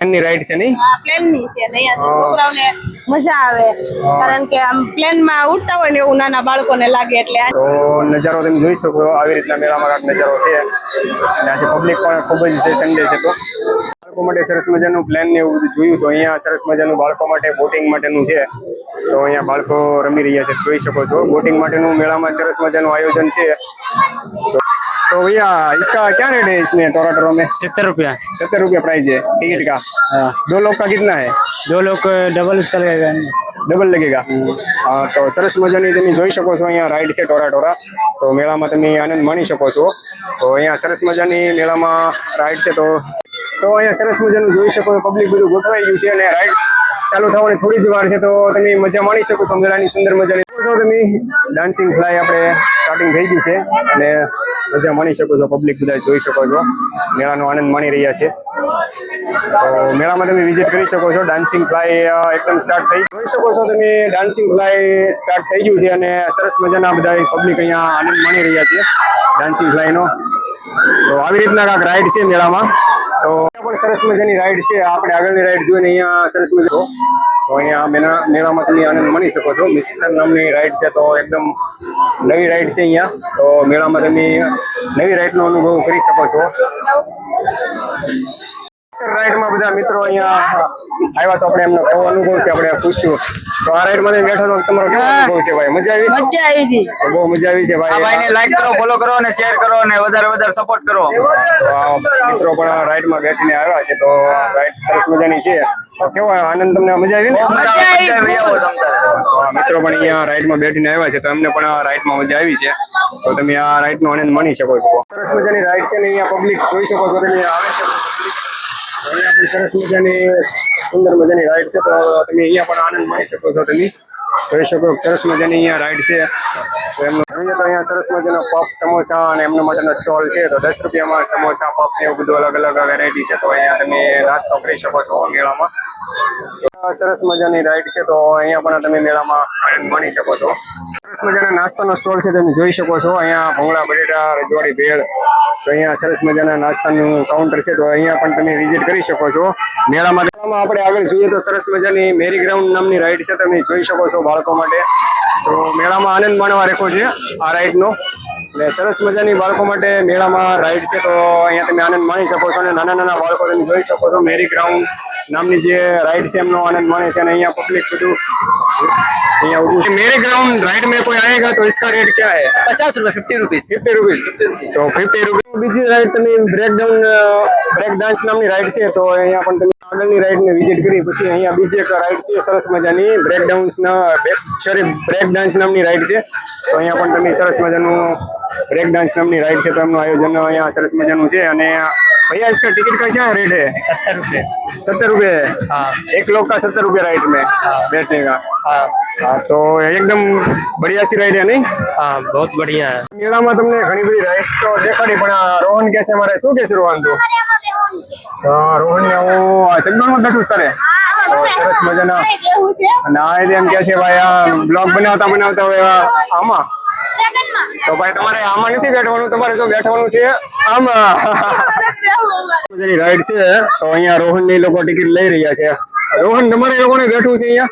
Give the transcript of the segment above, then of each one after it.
પ્લેનની રાઈડ છે નહીં? હા, પ્લેનની છે ને અહીંયા છોકરાઓને મજા આવે કારણ કે આમ પ્લેનમાં ઉડતા હોય ને એવું નાના બાળકોને લાગે એટલે તો નજારો તમે જોઈ શકો આવી રીતના મેળામાં કાંઈક નજારો છે અને આજે પબ્લિક પણ ખૂબ જ છે સન્ડે છે તો બાળકો માટે સરસ મજાનું પ્લેન ને એવું બધું જોયું તો અહીંયા સરસ મજાનું બાળકો માટે બોટિંગ માટેનું છે તો અહીંયા બાળકો રમી રહ્યા છે જોઈ શકો છો બોટિંગ માટેનું મેળામાં સરસ મજાનું આયોજન છે तो भैया इसका क्या रेट है इसमें टोराटोरो में? 70 रुपया। 70 रुपया प्राइस है टिकट का। हाँ। 2 लोग का कितना है? 2 लोग डबल उसका लगेगा। डबल लगेगा। हाँ तो सरस मजानी તમે જોઈ શકો છો અહીંયા રાઈડ છે ટોરાટોરા તો મેળામાં તમે આનંદ માણી શકો છો તો અહીંયા સરસ મજાની મેળામાં રાઈડ છે તો અહીંયા સરસ મજાનું જોઈ શકો છો પબ્લિક બધું ગોઠવાઈ ગયું છે અને રાઈડ ચાલુ થવાની થોડી જ વાર છે તો તમે મજા માણી શકો છો મેળાની સુંદર મજાની તમે ડાન્સિંગ ફ્લાય આપણે સ્ટાર્ટિંગ થઈ ગઈ છે અને મજા માણી શકો છો પબ્લિક બધા જોઈ શકો છો મેળાનો આનંદ માણી રહ્યા છે તો મેળામાં તમે વિઝિટ કરી શકો છો ડાન્સિંગ ફ્લાય એકદમ સ્ટાર્ટ થઈ જોઈ શકો છો તમે ડાન્સિંગ ફ્લાય સ્ટાર્ટ થઈ ગયું છે અને સરસ મજાના બધા પબ્લિક અહીંયા આનંદ માણી રહ્યા છે ડાન્સિંગ ફ્લાયનો તો આવી રીતના કાંઈક રાઈડ છે મેળામાં તો પણ સરસ મજાની રાઈડ છે આપણે આગળની રાઈડ જોઈને અહીંયા સરસ મજા તો અહીંયા મેળામાં તમે આનંદ માણી શકો છો મિક્સર નામની રાઈડ છે તો એકદમ નવી રાઈડ છે અહીંયા તો મેળામાં તમે નવી રાઈડનો અનુભવ કરી શકો છો રાઈડમાં બધા મિત્રો અહીંયા આવ્યા તો આપણે એમનો કેવો અનુભવ છે આપણે પૂછ્યું તો આ રાઈડમાં બેઠવાનો તમારો કેવો અનુભવ છે ભાઈ? મજા આવી? મજા આવી હતી, બહુ મજા આવી છે ભાઈ. આ ભાઈને લાઈક કરો, ફોલો કરો અને શેર કરો અને વધારે સપોર્ટ કરો. તો આ મિત્રો પણ આ રાઈડમાં બેઠીને આવ્યા છે તો રાઈડ સરસ મજાની છે તો કેવો આનંદ તમને મજા આવી ને? મિત્રો પણ અહીંયા રાઈડમાં બેઠીને આવ્યા છે તો એમને પણ આ રાઈડમાં મજા આવી છે તો તમે આ રાઈડનો આનંદ માણી શકો છો સરસ મજાની રાઈડ છે ને અહીંયા પબ્લિક જોઈ શકો છો તમે આવે છે અહીંયા પણ સરસ મજાની સુંદર મજાની રાઈડ છે તો તમે અહીંયા પણ આનંદ માણી શકો છો તમે જોઈ શકો સરસ મજાની અહીંયા રાઈડ છે તો એમનો જોઈએ તો અહીંયા સરસ મજાનો પફ સમોસા અને એમના માટેનો સ્ટોલ છે તો 10 રૂપિયામાં સમોસા પફ ને એવું બધું અલગ અલગ વેરાયટી છે તો અહીંયા તમે નાસ્તો કરી શકો છો મેળામાં સરસ મજાની રાઈડ છે તો અહીંયા પણ તમે મેળામાં આનંદ માણી શકો છો સરસ મજાના નાસ્તાનો સ્ટોલ છે તમે જોઈ શકો છો અહીંયા ભૂંગળા બટેટા રજવાડી ભેળ તો અહીંયા સરસ મજાના નાસ્તાનું કાઉન્ટર છે તો અહીંયા પણ તમે વિઝિટ કરી શકો છો મેળામાં આપણે આગળ જોઈએ તો સરસ મજાની મેરી ગ્રાઉન્ડ નામની રાઈડ છે તમે જોઈ શકો છો બાળકો માટે તો મેળામાં આનંદ માણવા રેખો છે આ રાઈડનો એટલે સરસ મજાની બાળકો માટે મેળામાં રાઈડ છે તો અહીંયા તમે આનંદ માણી શકો છો અને નાના બાળકો તમે જોઈ શકો છો મેરી ગ્રાઉન્ડ નામની જે રાઈડ છે એમનો આનંદ માણે છે અને અહીંયા પબ્લિક બધું અહીંયા ઉભું છે मेरे ग्राउंड राइड में कोई आएगा तो इसका रेट क्या है? 50 रुपये, 50 रुपीस। 50 रुपीस तो 50 रुपीस બીજી રાઈડ તમે બ્રેક ડાન્સ નામની રાઈડ છે તો અહીંયા પણ તમે આગળની રાઈડ ને વિઝિટ કરી પછી અહીંયા બીજી એક રાઈડ છે સરસ મજાની બ્રેક ડાન્સ નામની રાઈડ છે તો અહીંયા પણ તમે સરસ મજાનું બ્રેક ડાન્સ નામની રાઈડ છે તો એમનું આયોજન અહીંયા સરસ મજાનું છે અને भैया इसका टिकट का क्या रेट है? 70 रुपये। 70 रुपये? हाँ। एक लोग का 70 रुपये राइड में बैठने का। हाँ हाँ तो एकदम बढ़िया सी राइड है नहीं? हाँ बहुत बढ़िया है। मेला में तुमने घनी बड़ी राइड तो देखाड़ी पण रोहन कैसे हमारे शू कैसे रोहन तू? हाँ रोहन ने वो सेगमेंट में बैठू तारे સરસ મજાના અને આ એમ કે છે ભાઈ આ બ્લોગ બનાવતા હવે આમાં તો ભાઈ તમારે આમાં નથી બેઠવાનું તમારે જો બેઠવાનું છે આમાં મજાની રાઈડ છે તો અહીંયા રોહન ને લોકો ટિકિટ લઈ રહ્યા છે રોહન તમારે લોકોને બેઠવું છે અહીંયા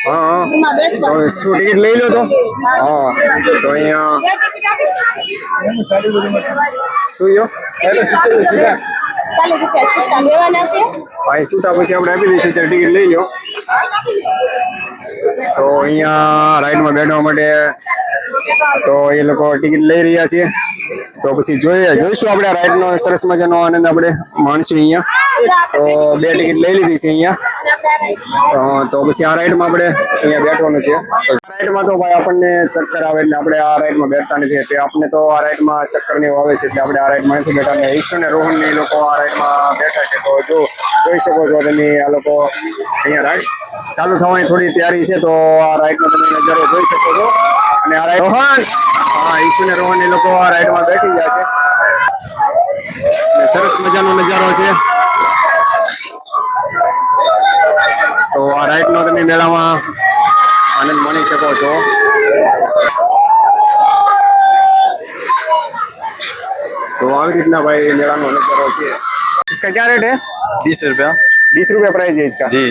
હા શું ટિકિટ લઈ લો તો હા તો અહીંયા શું યો ભાઈ છૂટા પછી આપણે આપી દઈશું ત્યારે ટિકિટ લઈ લો તો અહીંયા રાઈડમાં બેઠવા માટે તો એ લોકો ટિકિટ લઈ રહ્યા છે તો પછી જોઈશું આપણે રાઈડનો સરસ મજાનો આનંદ આપણે માણશું અહીંયા તો 2 ટિકિટ લઈ લીધી છે અહીંયા તો પછી આ રાઈડમાં આપણે અહીંયા બેઠવાનું છે રાઈડમાં તો ભાઈ આપણને ચક્કર આવે એટલે આપણે આ રાઈડમાં બેઠતા નથી એટલે આપણે તો આ રાઈડમાં ચક્કર ને આવે છે એટલે આપણે આ રાઈડમાં નથી બેઠા ને ઈશ્વર ને રોહન ને લોકો આ રાઈડમાં બેઠા છે તો જોઈ શકો છો તમે આ લોકો અહીંયા રાઈડ ચાલુ થવાની થોડી તૈયારી છે તો આ રાઈડનો તમે નજારો જોઈ શકો છો અને આ રાઈડ રોહન હા ઈશ્વર ને રોહન એ લોકો આ રાઈડમાં બેઠી ગયા છે સરસ મજાનો નજારો છે તો આ રાઈડનો તમે મેળામાં આનંદ માણી શકો છો તો આવી રીતના ભાઈ મેળાનો નજારો છે इसका क्या रेट है? 20 रुपया 20 रुपया प्राइस है इसका। जी।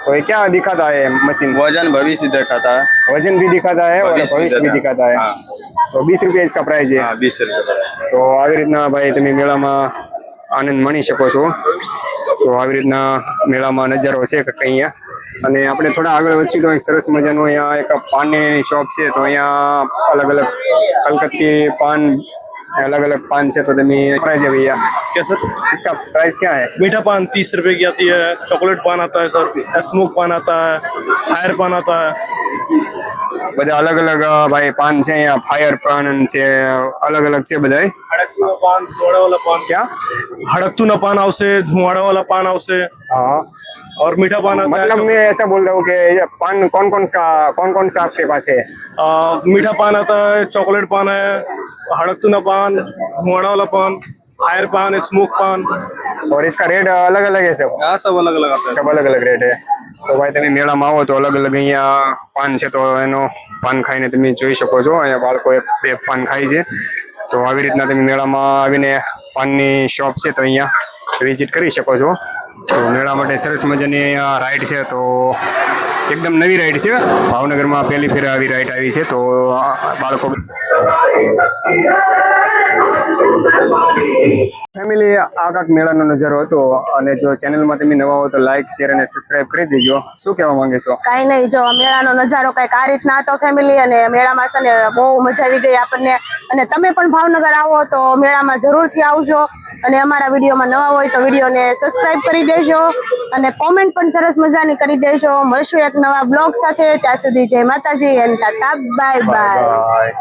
तो ये क्या दिखाता है मशीन? वजन भविष्य दिखाता है। वजन भी दिखाता है और भविष्य भी दिखाता है। हाँ તો 20 રૂપિયા इसका प्राइस है। हाँ 20 रुपया। તો આવી રીતના ભાઈ તમે મેળામાં આનંદ માણી શકો છો। તો આવી રીતના મેળામાં નજારો છે કે અહીંયા અને આપણે થોડા આગળ વધીએ તો એક સરસ મજાનું અહીંયા એક પાનની શોપ છે। તો અહીંયા અલગ અલગ કલકત્તી પાન अलग अलग पान से तो तमी प्राइस है भैया? क्या सर? इसका प्राइस क्या है? मीठा पान 30 रुपए की आती है, चॉकलेट पान आता है सर, स्मोक पान आता है, फायर पान आता है। બધા अलग अलग भाई पान છે અહીંયા फायर पान છે अलग अलग છે બધા। हड़कतूना पान, धुआड़ा वाला पान। क्या? हड़कतूना पान आवશે, धुआड़ा वाला पान आवશે हाँ और मीठा पान आता मतलब है। मैं ऐसा बोल रहा हूँ कि ये पान कौन कौन सा आपके पास है? मीठा पान आता है, चॉकलेट पान है, हड़कतूना पान, धुआड़ा वाला पान, फायर पान, स्मोक पान। और इसका रेट अलग अलग है सब? हाँ सब अलग अलग आता है। सब अलग अलग रेट है। તો ભાઈ તમે મેળામાં આવો તો અલગ અલગ અહીંયા પાન છે તો એનો પાન ખાઈને તમે જોઈ શકો છો। અહીંયા બાળકો એક બે પાન ખાય છે। તો આવી રીતના તમે મેળામાં આવીને પાનની શોપ છે તો અહીંયા વિઝિટ કરી શકો છો। તો મેળા માટે સરસ મજાની અહીંયા રાઈડ છે। તો એકદમ નવી રાઈડ છે, ભાવનગરમાં પહેલી ફેર આવી રાઈડ આવી છે। તો બાળકો ફેમિલી આ કાંક મેળાનો નજારો હતો અને જો ચેનલમાં તમે નવા હો તો લાઈક શેર અને સબસ્ક્રાઇબ કરી દેજો। શું કહેવા માંગે છો? કાંઈ નહીં, જો મેળાનો નજારો કંઈક આ રીતના હતો ફેમિલી, અને મેળામાં છે ને બહુ મજા આવી ગઈ આપણને। અને તમે પણ ભાવનગર આવો તો મેળામાં જરૂરથી આવજો અને અમારા વિડીયોમાં નવા હોય તો વિડીયોને સબસ્ક્રાઇબ કરી દેજો અને કોમેન્ટ પણ સરસ મજાની કરી દેજો। મળશું એક નવા બ્લોગ સાથે, ત્યાં સુધી જય માતાજી and tata bye bye. By.